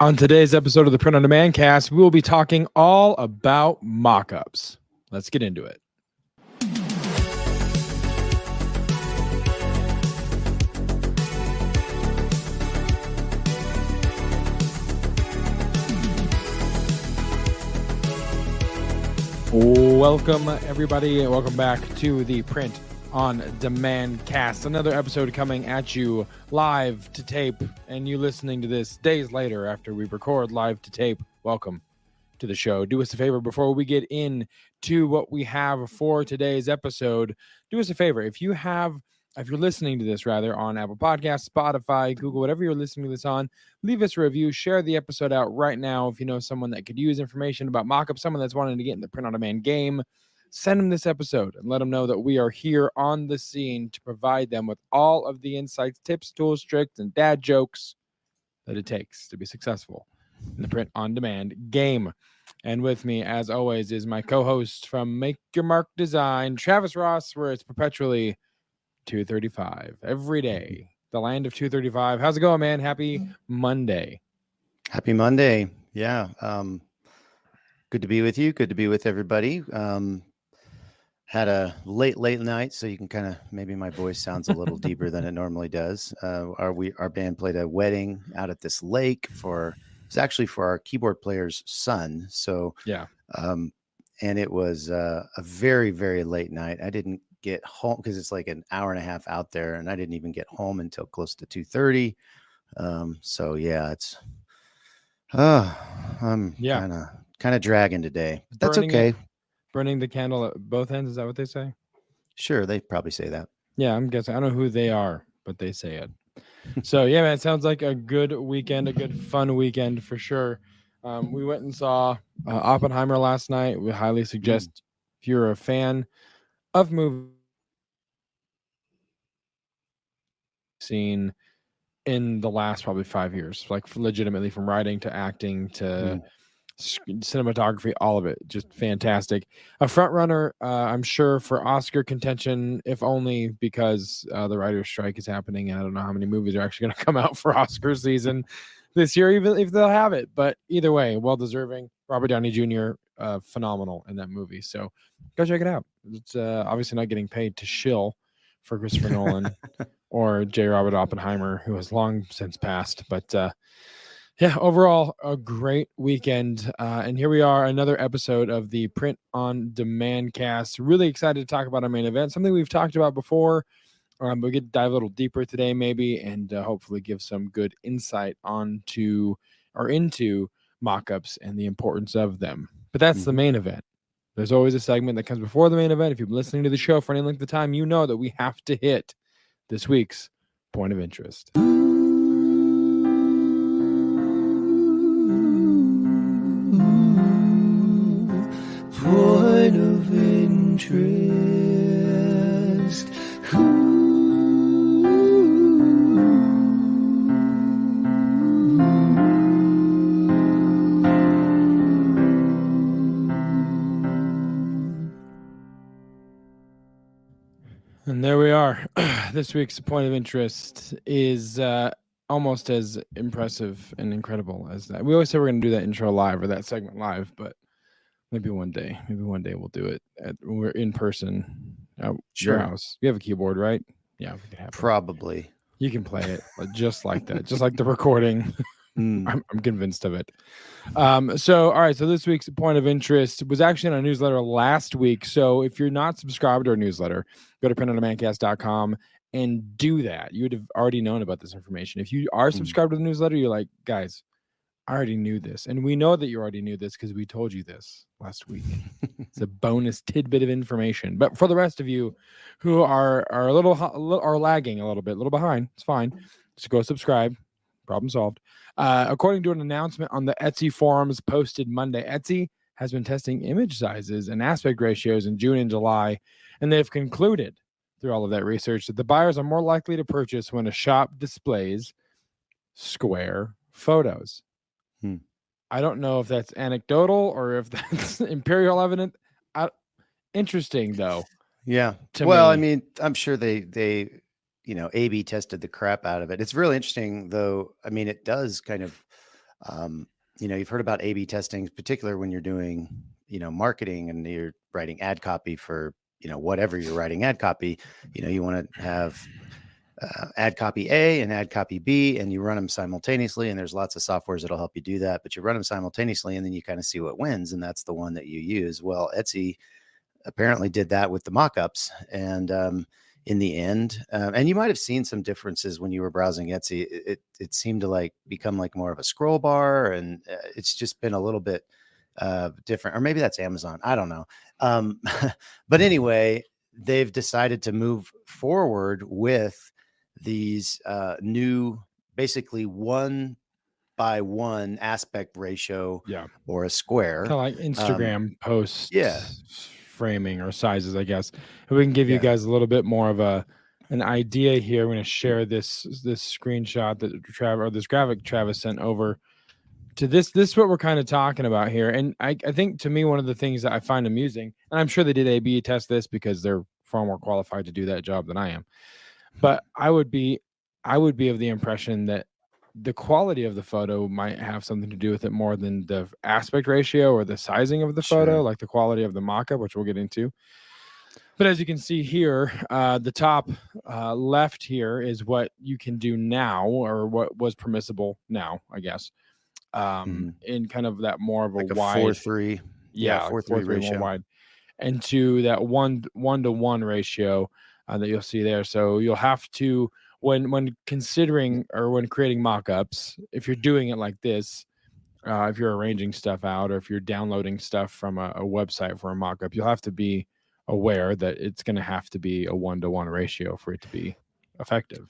On today's episode of the Print on Demand Cast, we will be talking all about mockups. Let's get into it. Welcome, everybody. Welcome back to the Print on Demand Cast. Another episode coming at you live to tape, and you listening to this days later after we record live to tape. Welcome to the show. Do us a favor before we get into what we have for today's episode. Do us a favor. If you're listening to this rather on Apple Podcasts, Spotify, Google, whatever you're listening to this on, leave us a review. Share the episode out right now. If you know someone that could use information about mockup, someone that's wanting to get in the print on demand game, send them this episode and let them know that we are here on the scene to provide them with all of the insights, tips, tools, tricks, and dad jokes that it takes to be successful in the print on demand game. And with me, as always, is my co-host from Make Your Mark Design, Travis Ross, where it's perpetually 2:35 every day. The land of 2:35. How's it going, man? Happy Monday. Happy Monday. Yeah. Good to be with you. Good to be with everybody. Had a late night, so you can kind of, maybe my voice sounds a little deeper than it normally does. Our band played a wedding out at this lake it's actually for our keyboard player's son. So yeah. And it was a very, very late night. I didn't get home because it's like an hour and a half out there, and I didn't even get home until close to 2:30. So yeah, I'm kind of dragging today. But that's okay. Burning the candle at both ends. Is that what they say? Sure, they probably say that. Yeah, I'm guessing. I don't know who they are, but they say it. So yeah, man, it sounds like a good weekend, a good fun weekend for sure. We went and saw Oppenheimer last night. We highly suggest if you're a fan of movies seen in the last probably 5 years, like legitimately from writing to acting to cinematography, all of it, just fantastic. A front runner, I'm sure, for Oscar contention, if only because the writer's strike is happening, and I don't know how many movies are actually going to come out for Oscar season this year, even if they'll have it. But either way, well deserving. Robert Downey Jr. Phenomenal in that movie, so go check it out. It's obviously not getting paid to shill for Christopher Nolan or J. Robert Oppenheimer, who has long since passed. But yeah, overall, a great weekend. And here we are, another episode of the Print on Demand Cast. Really excited to talk about our main event, something we've talked about before. We'll get to dive a little deeper today, maybe, and hopefully give some good insight into mockups and the importance of them. But that's the main event. There's always a segment that comes before the main event. If you've been listening to the show for any length of time, you know that we have to hit this week's point of interest. Point of interest. And there we are. This week's point of interest is almost as impressive and incredible as that. We always say we're going to do that intro live or that segment live, but maybe one day we'll do it. We're in person at your house. You have a keyboard, right? Yeah, we can have probably. It. You can play it just like that, just like the recording. I'm convinced of it. So, all right. So this week's point of interest was actually in our newsletter last week. So if you're not subscribed to our newsletter, go to printondemandcast.com and do that. You would have already known about this information. If you are subscribed to the newsletter, you're like, guys, I already knew this. And we know that you already knew this because we told you this last week. It's a bonus tidbit of information. But for the rest of you who are a little lagging a little behind, it's fine. Just go subscribe. Problem solved. According to an announcement on the Etsy forums posted Monday, Etsy has been testing image sizes and aspect ratios in June and July, and they've concluded through all of that research that the buyers are more likely to purchase when a shop displays square photos. I don't know if that's anecdotal or if that's empirical evidence. Interesting, though. Yeah. Well, I mean, I'm sure they A/B tested the crap out of it. It's really interesting, though. I mean, it does kind of You've heard about A/B testing, particularly when you're doing, marketing and you're writing ad copy for, whatever you're writing ad copy. You want to have ad copy A and ad copy B, and you run them simultaneously. And there's lots of softwares that'll help you do that, but you run them simultaneously and then you kind of see what wins. And that's the one that you use. Well, Etsy apparently did that with the mockups. And in the end, and you might have seen some differences when you were browsing Etsy. It seemed to become more of a scroll bar, and it's just been a little bit different. Or maybe that's Amazon. I don't know. But anyway, they've decided to move forward with these new, basically 1:1 aspect ratio, or a square, kind of like Instagram posts, yeah, framing or sizes, I guess. And we can give you guys a little bit more of an idea here. I'm going to share this screenshot that this graphic Travis sent over to this. This is what we're kind of talking about here. And I think, to me, one of the things that I find amusing, and I'm sure they did A/B test this because they're far more qualified to do that job than I am, but I would be of the impression that the quality of the photo might have something to do with it more than the aspect ratio or the sizing of the photo, like the quality of the mockup, which we'll get into. But as you can see here, the top left here is what you can do now, or what was permissible now, I guess, in kind of that more of a wide 4:3, 4:3 ratio, more wide, and to that 1:1 ratio that you'll see there. So you'll have to, when considering or when creating mockups, if you're doing it like this, if you're arranging stuff out, or if you're downloading stuff from a website for a mockup, you'll have to be aware that it's going to have to be a 1:1 ratio for it to be effective.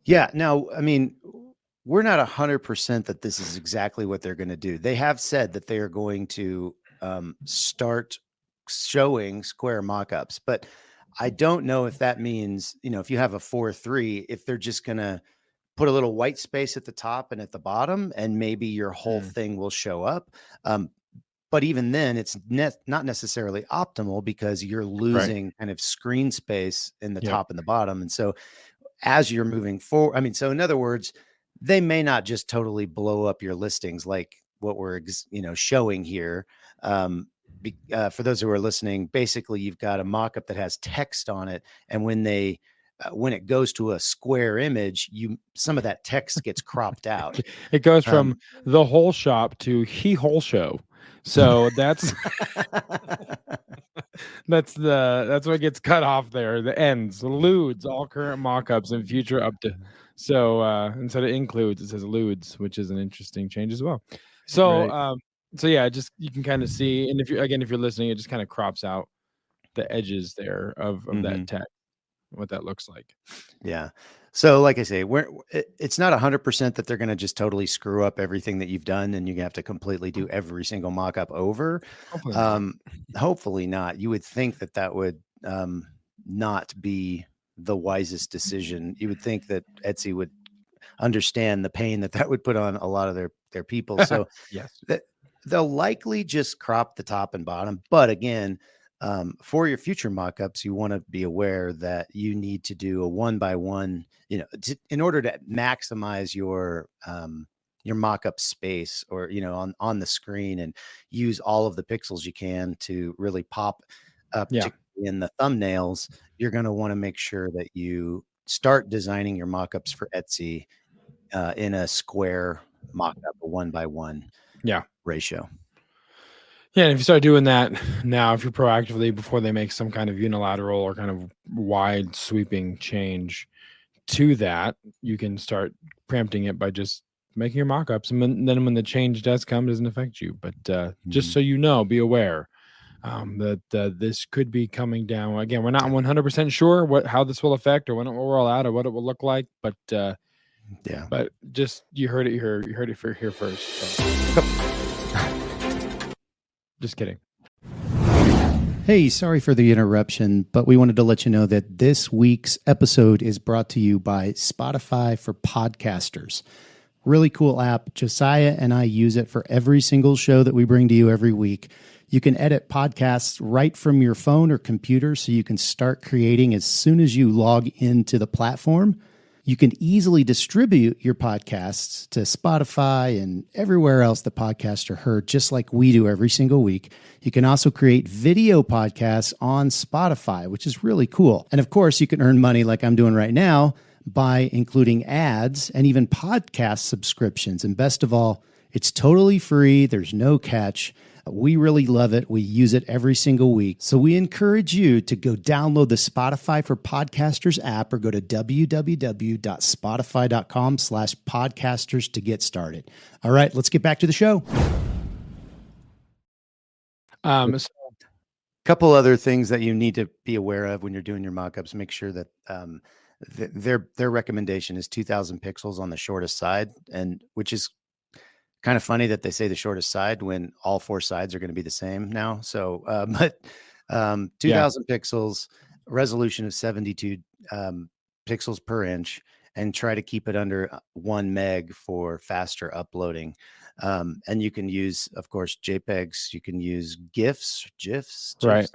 Yeah. Now, I mean, we're not 100% that this is exactly what they're going to do. They have said that they are going to start showing square mockups, but I don't know if that means, if you have a 4:3, if they're just going to put a little white space at the top and at the bottom, and maybe your whole thing will show up. But even then, it's not necessarily optimal, because you're losing kind of screen space in the top and the bottom. And so as you're moving forward, so in other words, they may not just totally blow up your listings like what we're, showing here. For those who are listening, basically you've got a mockup that has text on it. And when it goes to a square image, some of that text gets cropped out. It goes from the whole shop to he whole show. So that's that's what gets cut off there. The ends, ludes, all current mockups and future up to. So instead of includes, it says ludes, which is an interesting change as well. So just, you can kind of see, and if you're listening, it just kind of crops out the edges there of that text, what that looks like. Yeah. So like I say, it's not 100% that they're going to just totally screw up everything that you've done and you have to completely do every single mockup over. Hopefully not. You would think that would not be the wisest decision. You would think that Etsy would understand the pain that would put on a lot of their people. So yes, they'll likely just crop the top and bottom. But again, for your future mockups, you want to be aware that you need to do a 1:1, in order to maximize your mockup space, or, on the screen, and use all of the pixels you can to really pop up in the thumbnails. You're going to want to make sure that you start designing your mockups for Etsy in a square mockup, a 1:1 ratio. Yeah, and if you start doing that now, if you're proactively, before they make some kind of unilateral or kind of wide sweeping change to that, you can start preempting it by just making your mockups, and then when the change does come, it doesn't affect you. But just so you know, be aware that this could be coming down. Again, we're not 100% sure how this will affect, or when it will roll out, or what it will look like. But but just, you heard it here. You heard it here first. So. Just kidding. Hey, sorry for the interruption, but we wanted to let you know that this week's episode is brought to you by Spotify for Podcasters. Really cool app. Josiah and I use it for every single show that we bring to you every week. You can edit podcasts right from your phone or computer, so you can start creating as soon as you log into the platform. You can easily distribute your podcasts to Spotify and everywhere else the podcasts are heard, just like we do every single week. You can also create video podcasts on Spotify, which is really cool. And of course, you can earn money like I'm doing right now by including ads and even podcast subscriptions. And best of all, it's totally free. There's no catch. We really love it. We use it every single week. So we encourage you to go download the Spotify for Podcasters app or go to www.spotify.com/podcasters to get started. All right, let's get back to the show. A couple other things that you need to be aware of when you're doing your mockups. Make sure that their recommendation is 2,000 pixels on the shortest side, and which is kind of funny that they say the shortest side when all four sides are going to be the same now. So, 2,000 pixels, resolution of 72 pixels per inch, and try to keep it under 1 meg for faster uploading. And you can use, of course, JPEGs. You can use GIFs. I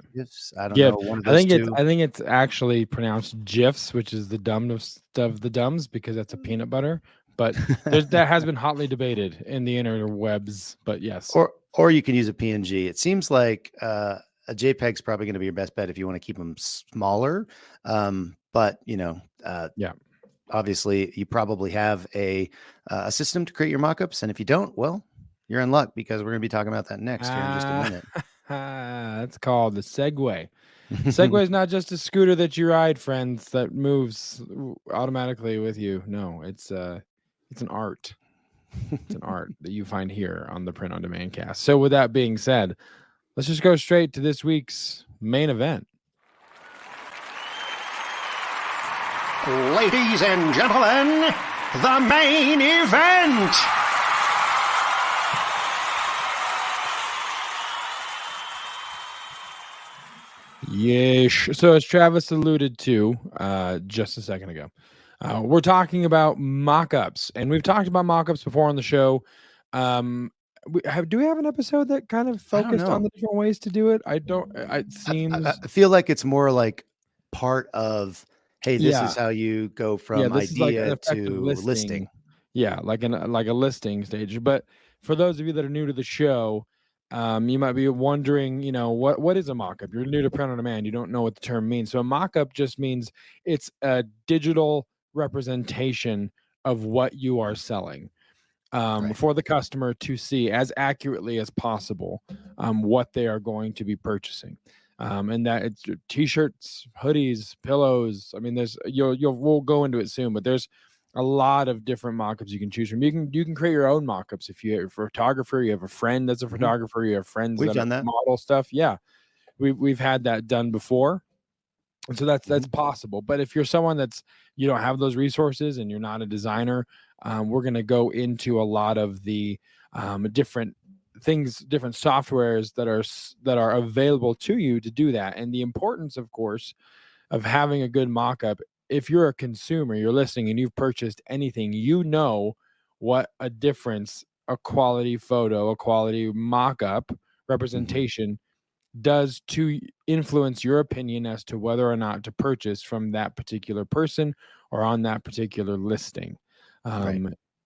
don't know. One of those I think it's actually pronounced GIFs, which is the dumbest of the dumbs because that's a peanut butter. But that has been hotly debated in the interwebs. But yes, or you can use a PNG. It seems like a JPEG is probably going to be your best bet if you want to keep them smaller. But obviously, you probably have a system to create your mockups, and if you don't, well, you're in luck because we're going to be talking about that next here in just a minute. That's called the Segway. Segway is not just a scooter that you ride, friends, that moves automatically with you. No, it's an art. It's an art that you find here on the Print on Demand cast. So with that being said, let's just go straight to this week's main event. Ladies and gentlemen, the main event. Yes. So as Travis alluded to just a second ago, we're talking about mockups, and we've talked about mockups before on the show. Do we have an episode that kind of focused on the different ways to do it? It seems. I feel like it's more like part of, hey, this is how you go from idea to listing. Yeah, like a listing stage. But for those of you that are new to the show, you might be wondering, what is a mockup? You're new to Print on Demand. You don't know what the term means. So a mockup just means it's a digital representation of what you are selling for the customer to see as accurately as possible what they are going to be purchasing. And that it's t-shirts, hoodies, pillows. I mean, we'll go into it soon, but there's a lot of different mockups you can choose from. You can create your own mockups if you're a photographer, you have a friend that's a photographer, you have friends that model stuff. Yeah, we've had that done before, and so that's possible. But if you're someone you don't have those resources and you're not a designer, we're going to go into a lot of the different things, different softwares that are available to you to do that, and the importance, of course, of having a good mockup. If you're a consumer, you're listening and you've purchased anything, you know what a difference a quality photo, a quality mock-up representation does to influence your opinion as to whether or not to purchase from that particular person or on that particular listing.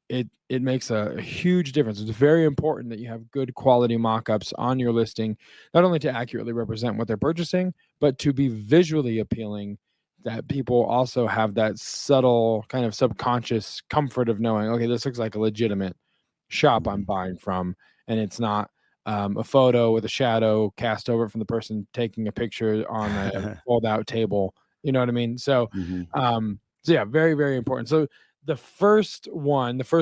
It makes a huge difference. It's very important that you have good quality mock-ups on your listing, not only to accurately represent what they're purchasing, but to be visually appealing, that people also have that subtle kind of subconscious comfort of knowing, okay, this looks like a legitimate shop I'm buying from, and it's not a photo with a shadow cast over from the person taking a picture on a fold out table. You know what I mean? So, yeah, very, very important. So the first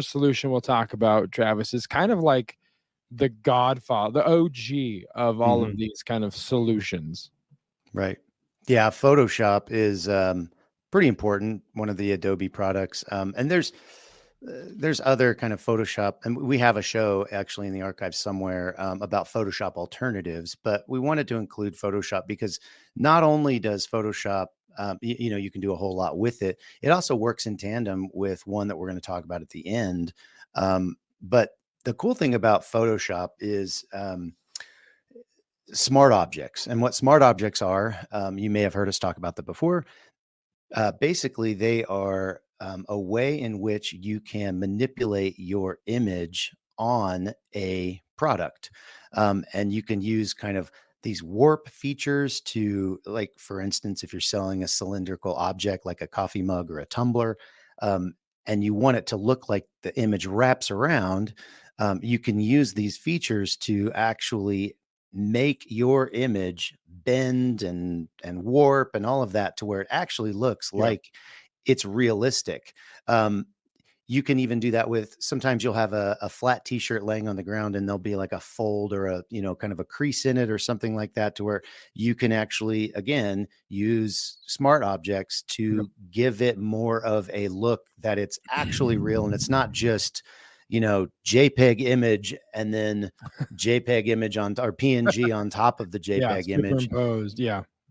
solution we'll talk about, Travis, is kind of like the godfather, the OG of all of these kind of solutions. Right. Yeah, Photoshop is pretty important, one of the Adobe products. And there's other kind of Photoshop, and we have a show actually in the archives somewhere about Photoshop alternatives, but we wanted to include Photoshop because not only does Photoshop, you can do a whole lot with it, it also works in tandem with one that we're going to talk about at the end. But the cool thing about Photoshop is smart objects. And what smart objects are, you may have heard us talk about that before. Basically, they are a way in which you can manipulate your image on a product. And you can use kind of these warp features to, like, for instance, if you're selling a cylindrical object like a coffee mug or a tumbler, and you want it to look like the image wraps around, you can use these features to actually make your image bend and warp and all of that to where it actually looks like it's realistic. You can even do that with, sometimes you'll have a flat t-shirt laying on the ground and there'll be like a fold or a, kind of a crease in it or something like that, to where you can actually, again, use smart objects to give it more of a look that it's actually real. And it's not just, JPEG image and then JPEG image on, or PNG on top of the JPEG image. Superimposed.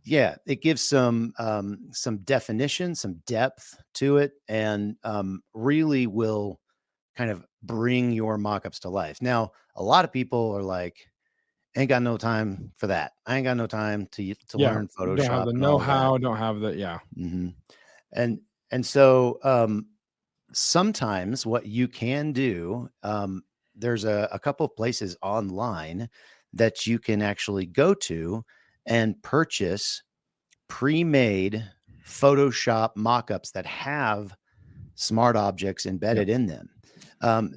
Yeah, it gives some definition, some depth to it, and really will kind of bring your mockups to life. Now, a lot of people are like, ain't got no time for that. I ain't got no time to learn Photoshop. Don't have the know-how, don't have the, Mm-hmm. And so sometimes what you can do, there's a couple of places online that you can actually go to and purchase pre-made Photoshop mockups that have smart objects embedded in them.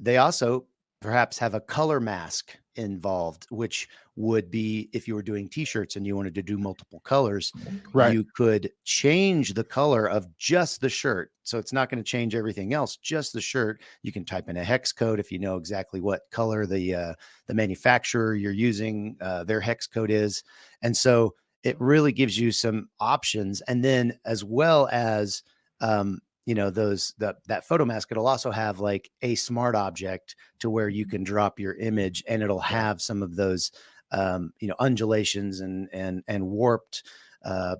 They also perhaps have a color mask involved, which would be, if you were doing t-shirts and you wanted to do multiple colors, you could change the color of just the shirt. So it's not going to change everything else, just the shirt. You can type in a hex code if you know exactly what color the manufacturer you're using, their hex code is. And so it really gives you some options. And then, as well as, that photo mask, it'll also have like a smart object to where you can drop your image and it'll have some of those, undulations and warped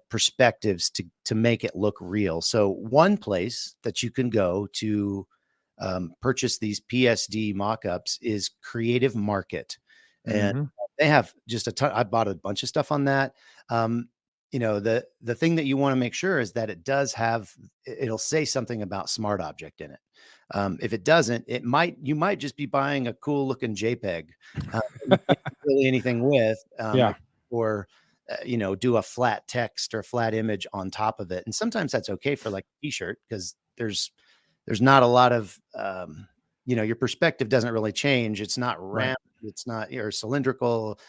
perspectives to make it look real. So one place that you can go to purchase these PSD mockups is Creative Market. And they have just a ton. I bought a bunch of stuff on that. The thing that you want to make sure is that it'll say something about smart object in it. If it doesn't, you might just be buying a cool looking JPEG, you can't really anything with, or do a flat text or flat image on top of it. And sometimes that's okay for like a t-shirt, because there's not a lot of, your perspective doesn't really change. It's not round, it's not, or cylindrical.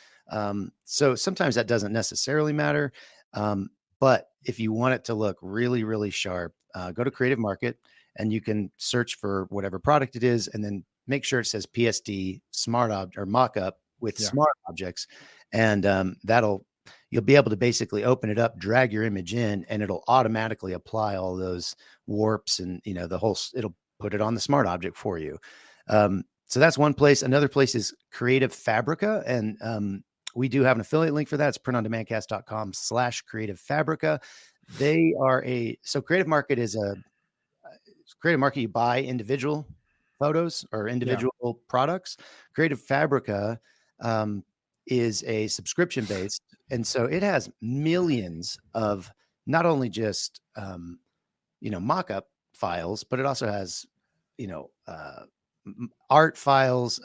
So sometimes that doesn't necessarily matter. But if you want it to look really, really sharp, go to Creative Market and you can search for whatever product it is, and then make sure it says PSD smart object or mockup with smart objects. And you'll be able to basically open it up, drag your image in, and it'll automatically apply all those warps and, it'll put it on the smart object for you. So that's one place. Another place is Creative Fabrica. And, we do have an affiliate link for that. It's PRINTONDEMANDCAST.com/Creative Fabrica. They are so Creative Market is Creative Market. You buy individual photos or individual products. Creative Fabrica is a subscription based. And so it has millions of not only just, mock-up files, but it also has, art files,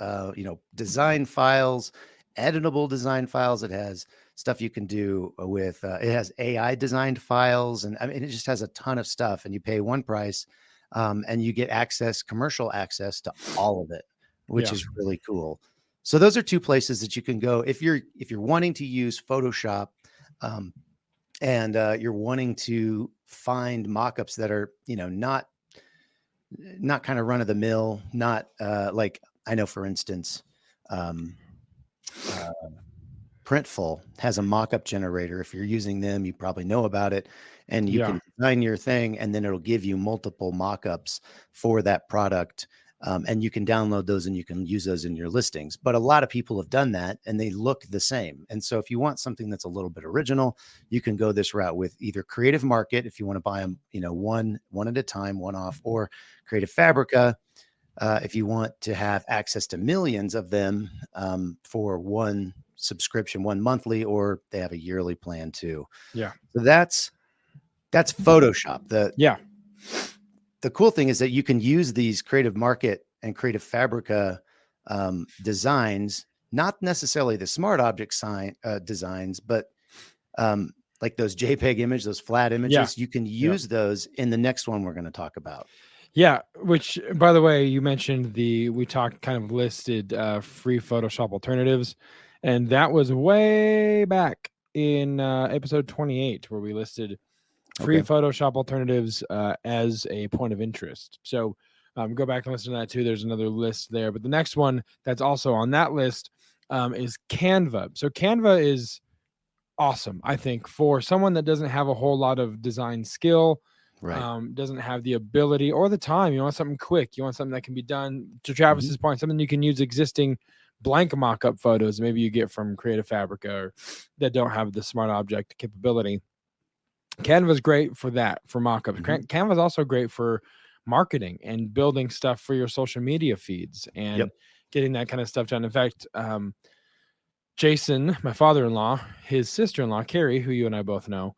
design files, editable design files. It has stuff you can do with, it has AI designed files. And I mean, it just has a ton of stuff, and you pay one price, and you get commercial access to all of it, which is really cool. So those are two places that you can go if you're wanting to use Photoshop, and you're wanting to find mockups that are, not kind of run of the mill, not like, I know, for instance, Printful has a mockup generator. If you're using them, you probably know about it, and you can design your thing, and then it'll give you multiple mockups for that product. And you can download those and you can use those in your listings. But a lot of people have done that and they look the same. And so if you want something that's a little bit original, you can go this route with either Creative Market, if you want to buy them, one at a time, one off, or Creative Fabrica, if you want to have access to millions of them, for one subscription, one monthly, or they have a yearly plan too. Yeah. So that's Photoshop. The the cool thing is that you can use these Creative Market and Creative Fabrica designs, not necessarily the smart object designs, but like those JPEG image, those flat images, you can use those in the next one we're going to talk about. Yeah, which, by the way, you mentioned we talked kind of listed free Photoshop alternatives, and that was way back in episode 28 where we listed free Photoshop alternatives as a point of interest. So go back and listen to that too. There's another list there, but the next one that's also on that list is Canva. So Canva is awesome, I think, for someone that doesn't have a whole lot of design skill. Doesn't have the ability or the time. You want something quick. You want something that can be done, to Travis's point, something you can use existing blank mock-up photos maybe you get from Creative Fabrica or that don't have the smart object capability. Canva is great for that, for mock-ups. Canva is also great for marketing and building stuff for your social media feeds and getting that kind of stuff done. In fact, Jason, my father-in-law, his sister-in-law, Carrie, who you and I both know,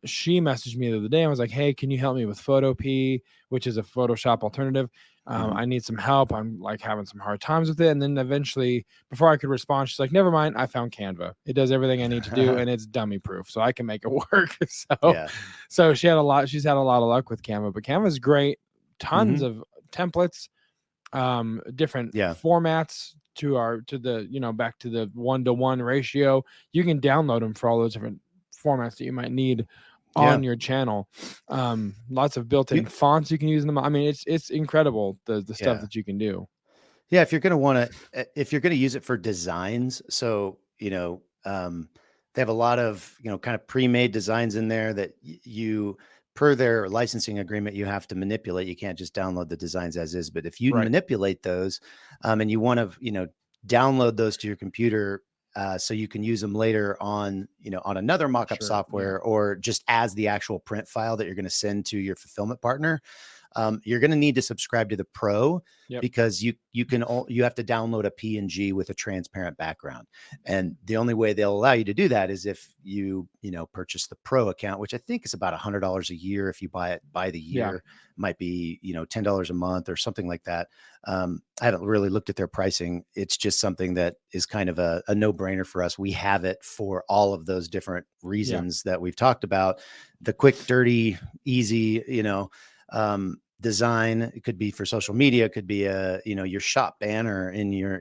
she messaged me the other day and was like, hey, can you help me with Photopea, which is a Photoshop alternative? I need some help. I'm like having some hard times with it. And then eventually, before I could respond, she's like, never mind, I found Canva. It does everything I need to do, and it's dummy proof, so I can make it work. So she's had a lot of luck with Canva, but Canva is great. Tons of templates, different formats to the back to the 1-to-1 ratio. You can download them for all those different formats that you might need on your channel. Lots of built-in fonts you can use in them. I mean, it's incredible the stuff that you can do. Yeah, if you're going to use it for designs, so they have a lot of kind of pre-made designs in there that you, per their licensing agreement, you have to manipulate. You can't just download the designs as is. But if you manipulate those, and you want to download those to your computer, so you can use them later on, on another mockup software, or just as the actual print file that you're going to send to your fulfillment partner. You're going to need to subscribe to the Pro because you have to download a PNG with a transparent background. And the only way they'll allow you to do that is if you purchase the Pro account, which I think is about $100 a year. If you buy it by the year, might be, $10 a month or something like that. I haven't really looked at their pricing. It's just something that is kind of a no-brainer for us. We have it for all of those different reasons that we've talked about. The quick, dirty, easy, design. It could be for social media. It could be your shop banner in your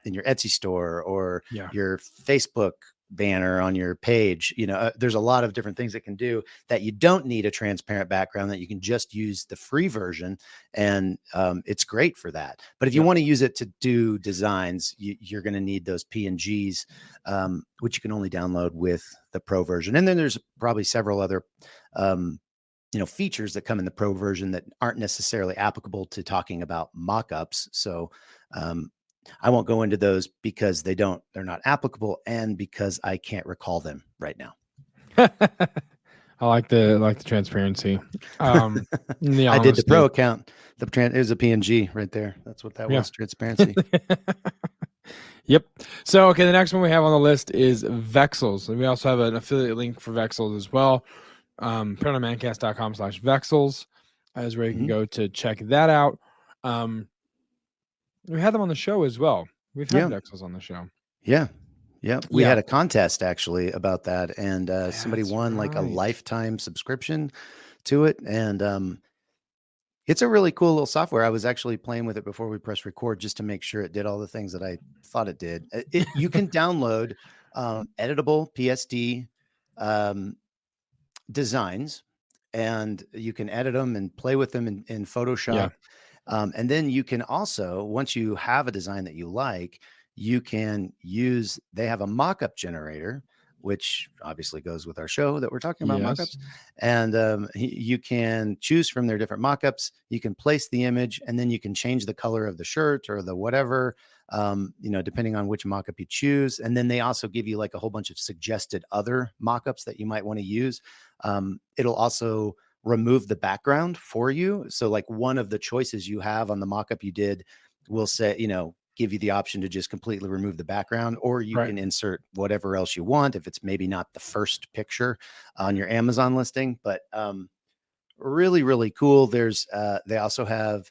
Etsy store, or your Facebook banner on your page. There's a lot of different things it can do that you don't need a transparent background, that you can just use the free version. And it's great for that. But if you want to use it to do designs, you're going to need those PNGs, which you can only download with the Pro version. And then there's probably several other features that come in the Pro version that aren't necessarily applicable to talking about mockups. So I won't go into those because they're not applicable, and because I can't recall them right now. I like the transparency. I did the Pro account. It was a PNG right there. That's what that was. Transparency. Yep. So, okay. The next one we have on the list is Vexels. And we also have an affiliate link for Vexels as well. PRINTONDEMANDCAST.com/Vexels is where you can go to check that out. We had them on the show as well. We've had Vexels on the show. Yeah. We had a contest actually about that, and somebody won like a lifetime subscription to it. And it's a really cool little software. I was actually playing with it before we press record just to make sure it did all the things that I thought it did. You can download editable PSD designs, and you can edit them and play with them in Photoshop. And then you can also, once you have a design that you like, they have a mockup generator, which obviously goes with our show that we're talking about, mockups. And you can choose from their different mockups. You can place the image, and then you can change the color of the shirt or the whatever, depending on which mockup you choose. And then they also give you like a whole bunch of suggested other mockups that you might want to use. It'll also remove the background for you. So like one of the choices you have on the mockup you did will say, give you the option to just completely remove the background, or you can insert whatever else you want if it's maybe not the first picture on your Amazon listing. But really, really cool. There's they also have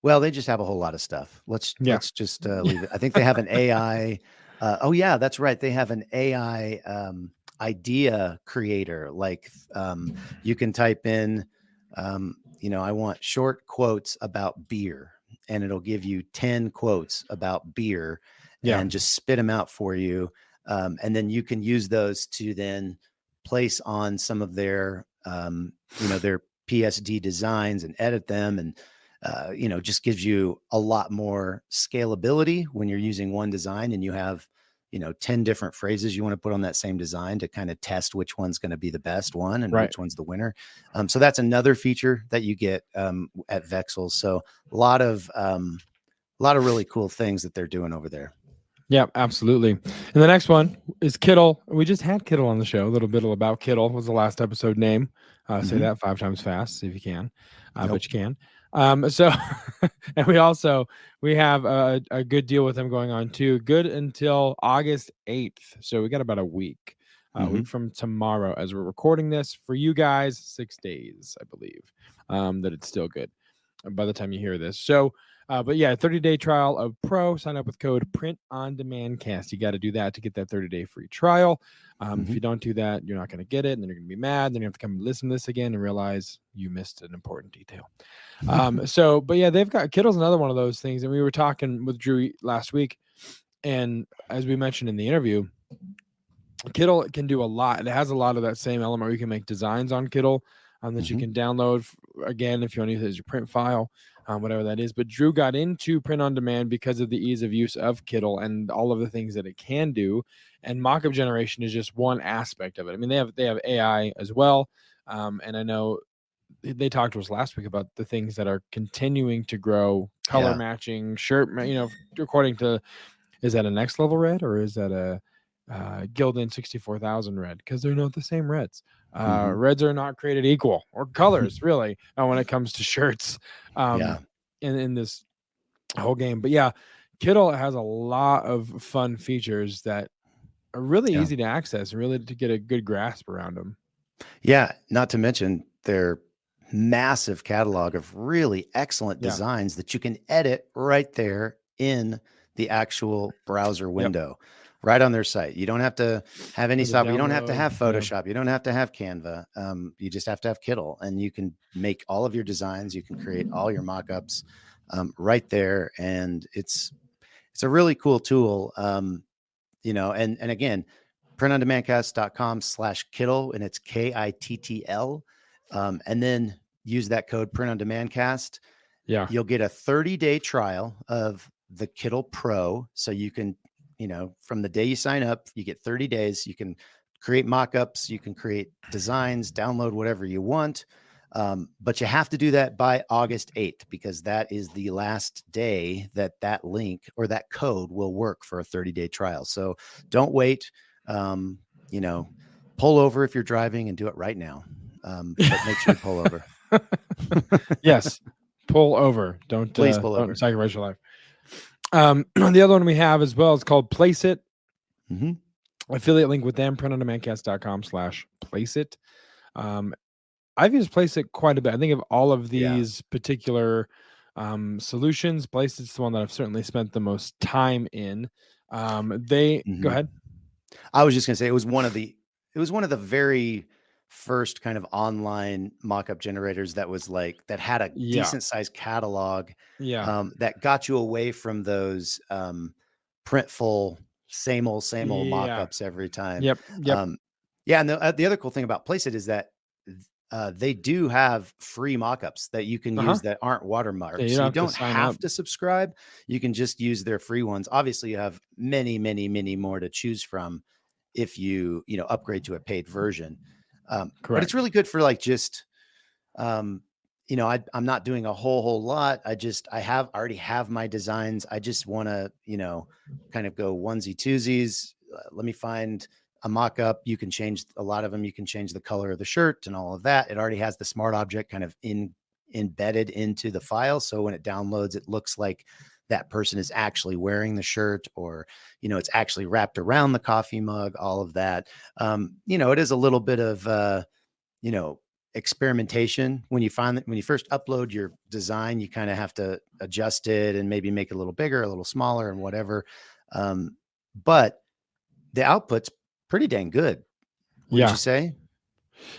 well, they just have a whole lot of stuff. Let's just leave it. I think they have an AI. Oh yeah, that's right. They have an AI idea creator. Like you can type in, I want short quotes about beer, and it'll give you 10 quotes about beer, and just spit them out for you. And then you can use those to then place on some of their, their PSD designs and edit them, and just gives you a lot more scalability when you're using one design and you have 10 different phrases you want to put on that same design to kind of test which one's going to be the best one and which one's the winner. So that's another feature that you get at Vexels. So a lot of really cool things that they're doing over there. Yeah, absolutely. And the next one is Kittle. We just had Kittle on the show. A little bit about Kittle was the last episode name. Say that 5 times fast, see if you can, but you can. So, and we have a good deal with them going on too. Good until August 8th. So we got about a week, week from tomorrow as we're recording this. For you guys, 6 days, I believe, that it's still good by the time you hear this. So, but yeah, 30-day trial of Pro. Sign up with code PRINTONDEMANDCAST. You got to do that to get that 30-day free trial. If you don't do that, you're not going to get it, and then you're going to be mad. Then you have to come and listen to this again and realize you missed an important detail. But yeah, they've got Kittle's another one of those things. And we were talking with Drew last week, and as we mentioned in the interview, Kittle can do a lot. It has a lot of that same element where you can make designs on Kittle that you can download again if you want to use it as your print file. Whatever that is. But Drew got into print on demand because of the ease of use of Kittle and all of the things that it can do. And mockup generation is just one aspect of it. I mean, they have AI as well. And I know they talked to us last week about the things that are continuing to grow, color matching, shirt, according to, is that a next level red or is that a Gildan 64,000 red? Because they're not the same reds. Reds are not created equal, or colors really, when it comes to shirts in this whole game. But yeah, Kittle has a lot of fun features that are really easy to access and really to get a good grasp around them. Yeah, not to mention their massive catalog of really excellent designs that you can edit right there in the actual browser window. Right on their site. You don't have to have any software. You don't have to have Photoshop. You don't have to have Canva. You just have to have Kittle, and you can make all of your designs. You can create all your mockups right there, and it's a really cool tool. And again, printondemandcast.com/Kittle, and it's KITTL, and then use that code PRINTONDEMANDCAST. Yeah, you'll get a 30-day trial of the Kittle Pro, so you can. From the day you sign up, you get 30 days. You can create mockups, you can create designs, download whatever you want. But you have to do that by August 8th, because that is the last day that link or that code will work for a 30-day trial. So don't wait. Pull over if you're driving and do it right now. But make sure you pull over. Yes. Pull over. Please pull over. Don't sacrifice your life. The other one we have as well is called Place It. Affiliate link with them, printondemandcast.com/Place It. I've used Place It quite a bit. I think of all of these particular solutions, Place It's the one that I've certainly spent the most time in. Go ahead. I was just gonna say it was one of the very first kind of online mockup generators that was that had a decent sized catalog that got you away from those printful same old mockups every time. And the other cool thing about Place It is that they do have free mockups that you can use that aren't watermarked. You don't have to subscribe. You can just use their free ones. Obviously you have many more to choose from if you upgrade to a paid version. But it's really good for I'm not doing a whole lot. I already have my designs. I just want to, kind of go onesie twosies. Let me find a mock-up. You can change a lot of them. You can change the color of the shirt and all of that. It already has the smart object kind of embedded into the file. So when it downloads, it looks like that person is actually wearing the shirt, or, it's actually wrapped around the coffee mug, all of that. It is a little bit of, experimentation. When you first upload your design, you kind of have to adjust it and maybe make it a little bigger, a little smaller, and whatever. But the output's pretty dang good. Would you say?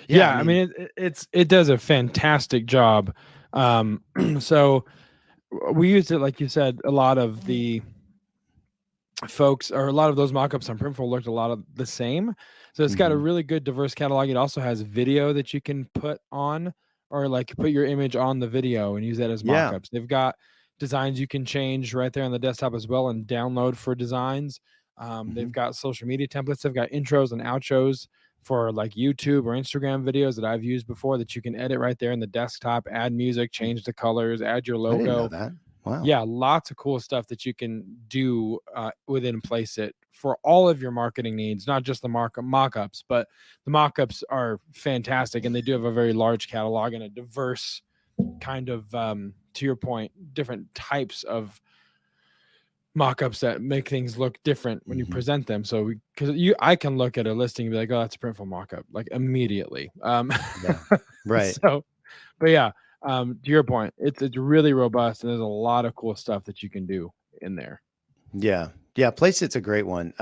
Yeah. I mean, it does a fantastic job. So we used it, like you said, a lot of the folks, or a lot of those mockups on Printful looked a lot of the same. So it's got a really good diverse catalog. It also has video that you can put on, or like put your image on the video and use that as mockups. They've got designs you can change right there on the desktop as well and download for designs. They've got social media templates. They've got intros and outros for like YouTube or Instagram videos that I've used before that you can edit right there in the desktop, add music, change the colors, add your logo. I didn't know that. Wow. Yeah, lots of cool stuff that you can do within Placeit for all of your marketing needs, not just the mockups, but the mockups are fantastic, and they do have a very large catalog and a diverse kind of, to your point, different types of mockups that make things look different when you present them. So I can look at a listing and be like, oh, that's a Printful mockup, like immediately. Right. So, but yeah, to your point, it's really robust, and there's a lot of cool stuff that you can do in there. Yeah. Placeit's a great one.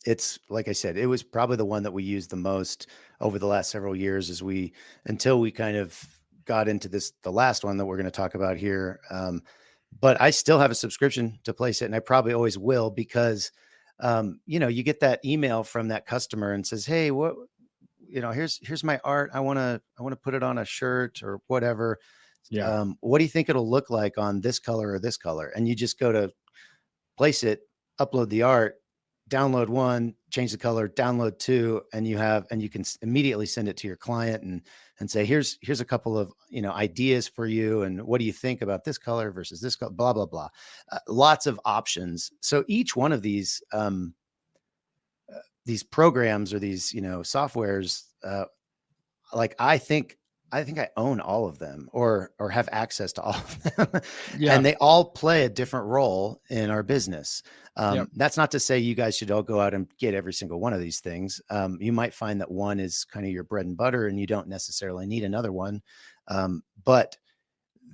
It's like I said, it was probably the one that we used the most over the last several years until we kind of got into the last one that we're going to talk about here. But I still have a subscription to Placeit, and I probably always will, because, you get that email from that customer and says, hey, here's my art. I want to put it on a shirt or whatever. Yeah. What do you think it'll look like on this color or this color? And you just go to Placeit, upload the art, download one, change the color, download two, and you can immediately send it to your client and say, here's a couple of, ideas for you. And what do you think about this color versus this color, blah, blah, blah. Lots of options. So each one of these programs or these, softwares, like I think I own all of them or have access to all of them. And they all play a different role in our business. That's not to say you guys should all go out and get every single one of these things. You might find that one is kind of your bread and butter and you don't necessarily need another one. But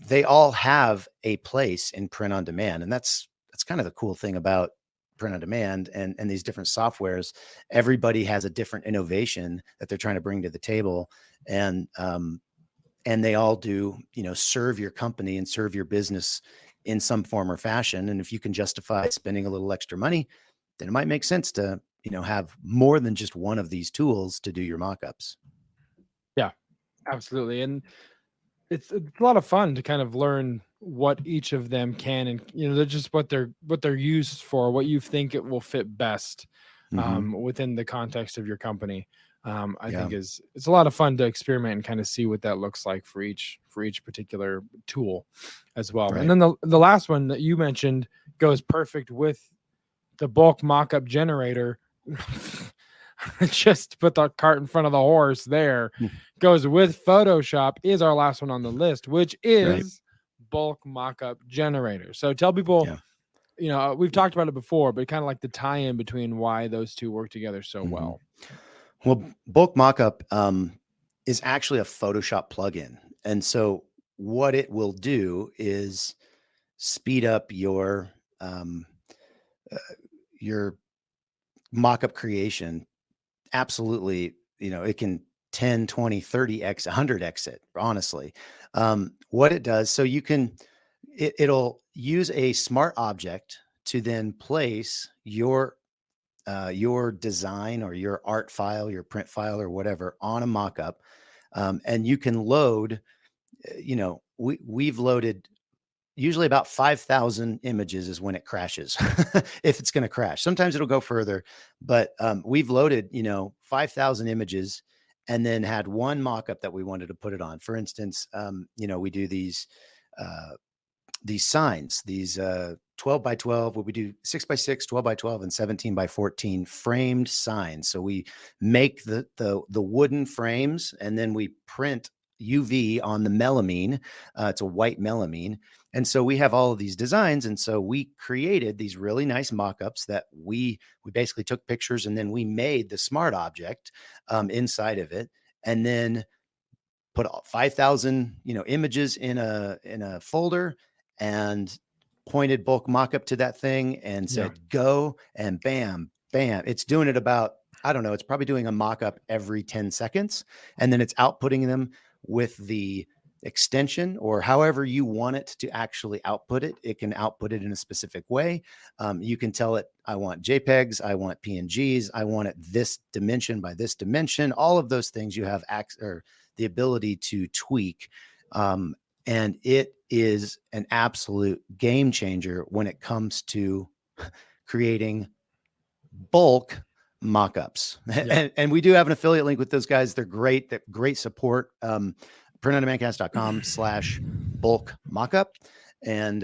they all have a place in print on demand. And that's kind of the cool thing about print on demand and these different softwares. Everybody has a different innovation that they're trying to bring to the table. And they all do, serve your company and serve your business in some form or fashion. And if you can justify spending a little extra money, then it might make sense to, have more than just one of these tools to do your mockups. Yeah, absolutely. And it's a lot of fun to kind of learn what each of them can, and they're just what they're used for, what you think it will fit best within the context of your company. I think it's a lot of fun to experiment and kind of see what that looks like for each particular tool as well. Right. And then the last one that you mentioned goes perfect with the bulk mockup generator. Just put the cart in front of the horse there. Goes with Photoshop is our last one on the list, which is bulk mockup generator. So tell people, we've talked about it before, but kind of like the tie-in between why those two work together so well. Well, bulk mockup is actually a Photoshop plugin. And so what it will do is speed up your mockup creation. Absolutely. It can 10, 20, 30x, 100x it, honestly. What it does, so it'll use a smart object to then place your design or your art file, your print file or whatever on a mockup. And you can load, we've loaded usually about 5,000 images is when it crashes. If it's going to crash, sometimes it'll go further, but we've loaded, 5,000 images and then had one mockup that we wanted to put it on. For instance, we do these signs, these 12 by 12, we do 6 by 6, 12 by 12, and 17 by 14 framed signs. So we make the wooden frames and then we print, UV on the melamine. It's a white melamine. And so we have all of these designs. And so we created these really nice mock-ups that we basically took pictures, and then we made the smart object inside of it, and then put 5,000, images in a folder, and pointed bulk mockup to that thing and said, go, and bam, bam. It's doing it about, I don't know, it's probably doing a mockup every 10 seconds. And then it's outputting them with the extension, or however you want it to actually output it. It can output it in a specific way. You can tell it, I want JPEGs, I want PNGs, I want it this dimension by this dimension. All of those things you have the ability to tweak. And it is an absolute game changer when it comes to creating bulk mockups. Yeah. And we do have an affiliate link with those guys. They're great. They're great support. PRINTONDEMANDCAST.com/bulk mockup. And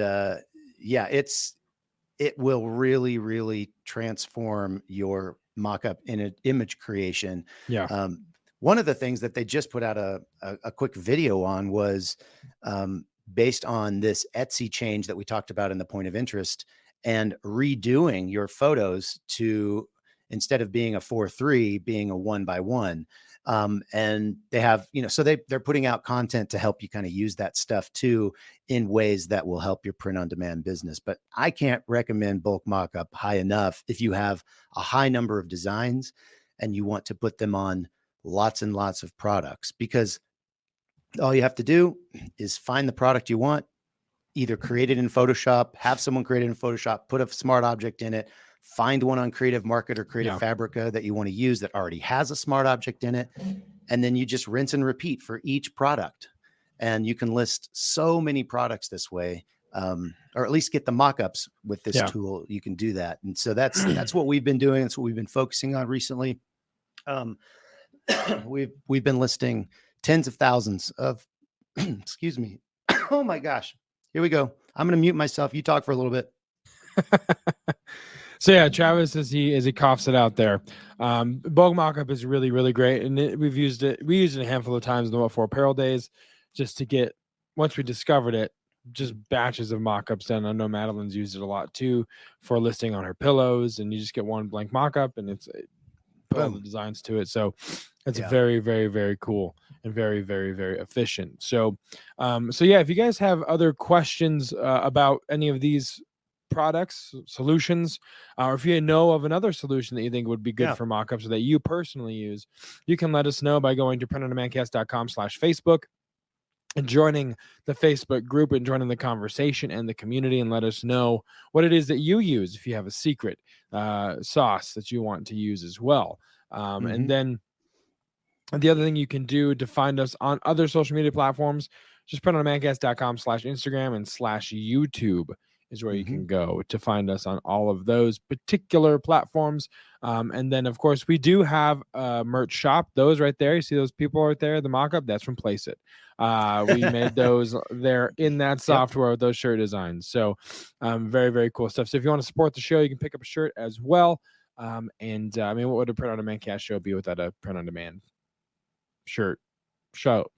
it will really, really transform your mockup in an image creation. Yeah. One of the things that they just put out a quick video on was based on this Etsy change that we talked about in the point of interest, and redoing your photos to, instead of being a 4:3, being a 1:1. And they have, so they're putting out content to help you kind of use that stuff too, in ways that will help your print on demand business. But I can't recommend bulk mockup high enough if you have a high number of designs and you want to put them on lots and lots of products, because all you have to do is find the product you want, either create it in Photoshop, have someone create it in Photoshop, put a smart object in it, find one on Creative Market or Creative Fabrica that you want to use that already has a smart object in it. And then you just rinse and repeat for each product. And you can list so many products this way, or at least get the mockups with this tool. You can do that. And so that's what we've been doing. That's what we've been focusing on recently. We've been listing tens of thousands of, excuse me. Oh my gosh. Here we go. I'm going to mute myself. You talk for a little bit. So yeah, Travis, as he coughs it out there, bulk mockup is really, really great. And we used it a handful of times in the What For Apparel days, just to get, once we discovered it, just batches of mockups done. I know Madeline's used it a lot too for listing on her pillows, and you just get one blank mockup and it's put all the designs to it. So it's very, very, very cool and very, very, very efficient. So yeah, if you guys have other questions about any of these products, solutions, or if you know of another solution that you think would be good for mockups or that you personally use, you can let us know by going to PRINTONDEMANDCAST.com/Facebook and joining the Facebook group and joining the conversation and the community, and let us know what it is that you use, if you have a secret sauce that you want to use as well. And then the other thing you can do to find us on other social media platforms, just PRINTONDEMANDCAST.com/Instagram and /YouTube is where you can go to find us on all of those particular platforms. And then, of course, we do have a merch shop. Those right there, you see those people right there, the mock-up, that's from Place It. We made those there in that software with those shirt designs. So very, very cool stuff. So if you want to support the show, you can pick up a shirt as well. I mean, what would a Print on Demand cast show be without a Print on Demand shirt shop?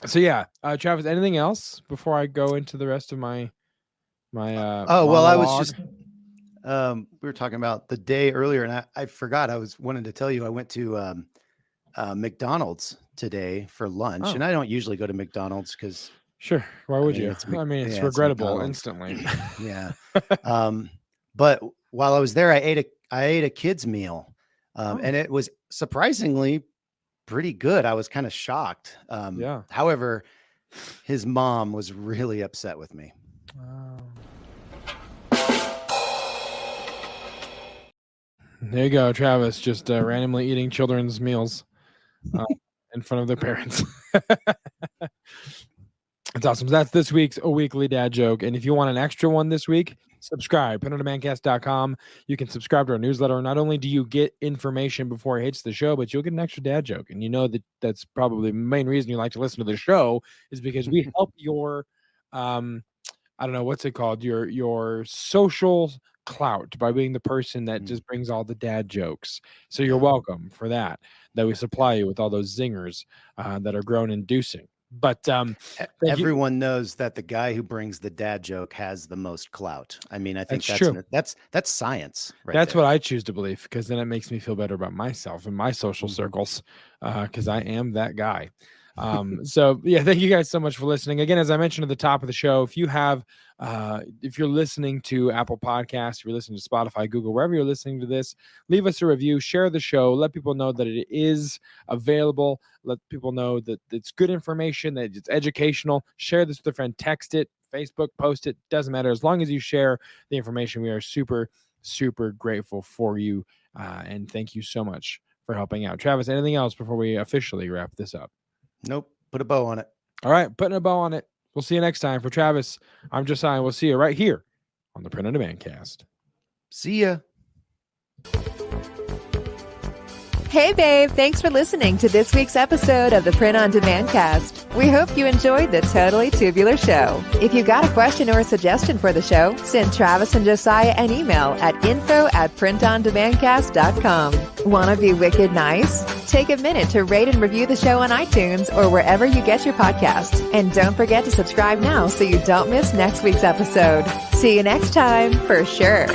So yeah, Travis, anything else before I go into the rest of my well, monologue? I was just we were talking about the day earlier, and I forgot. I wanted to tell you I went to McDonald's today for lunch, and I don't usually go to McDonald's because sure, why would you? It's regrettable instantly. Yeah. But while I was there, I ate a kid's meal, and it was surprisingly pretty good. I was kind of shocked. However, his mom was really upset with me. There you go, Travis, just randomly eating children's meals in front of their parents. It's awesome. So that's this week's A Weekly Dad Joke. And if you want an extra one this week, subscribe. PRINTONDEMANDCAST.com. You can subscribe to our newsletter. Not only do you get information before it hits the show, but you'll get an extra dad joke. And you know that's probably the main reason you like to listen to the show, is because we help your I don't know what's it called, your social clout by being the person that just brings all the dad jokes. So you're welcome for that we supply you with all those zingers that are groan inducing. But everyone knows that the guy who brings the dad joke has the most clout. I mean, I think that's true. That's science. That's what I choose to believe, because then it makes me feel better about myself and my social circles, because I am that guy. So yeah, thank you guys so much for listening. Again, as I mentioned at the top of the show, if you have, if you're listening to Apple Podcasts, if you're listening to Spotify, Google, wherever you're listening to this, leave us a review, share the show, let people know that it is available. Let people know that it's good information, that it's educational. Share this with a friend, text it, Facebook, post it, doesn't matter. As long as you share the information, we are super, super grateful for you. And thank you so much for helping out. Travis, anything else before we officially wrap this up? Nope. Put a bow on it. All right. Putting a bow on it. We'll see you next time. For Travis, I'm Josiah. We'll see you right here on the Print on Demand Cast. See ya. Hey, babe. Thanks for listening to this week's episode of the Print on Demand Cast. We hope you enjoyed the Totally Tubular Show. If you got a question or a suggestion for the show, send Travis and Josiah an email at info@printondemandcast.com. Want to be wicked nice? Take a minute to rate and review the show on iTunes or wherever you get your podcasts. And don't forget to subscribe now so you don't miss next week's episode. See you next time, for sure.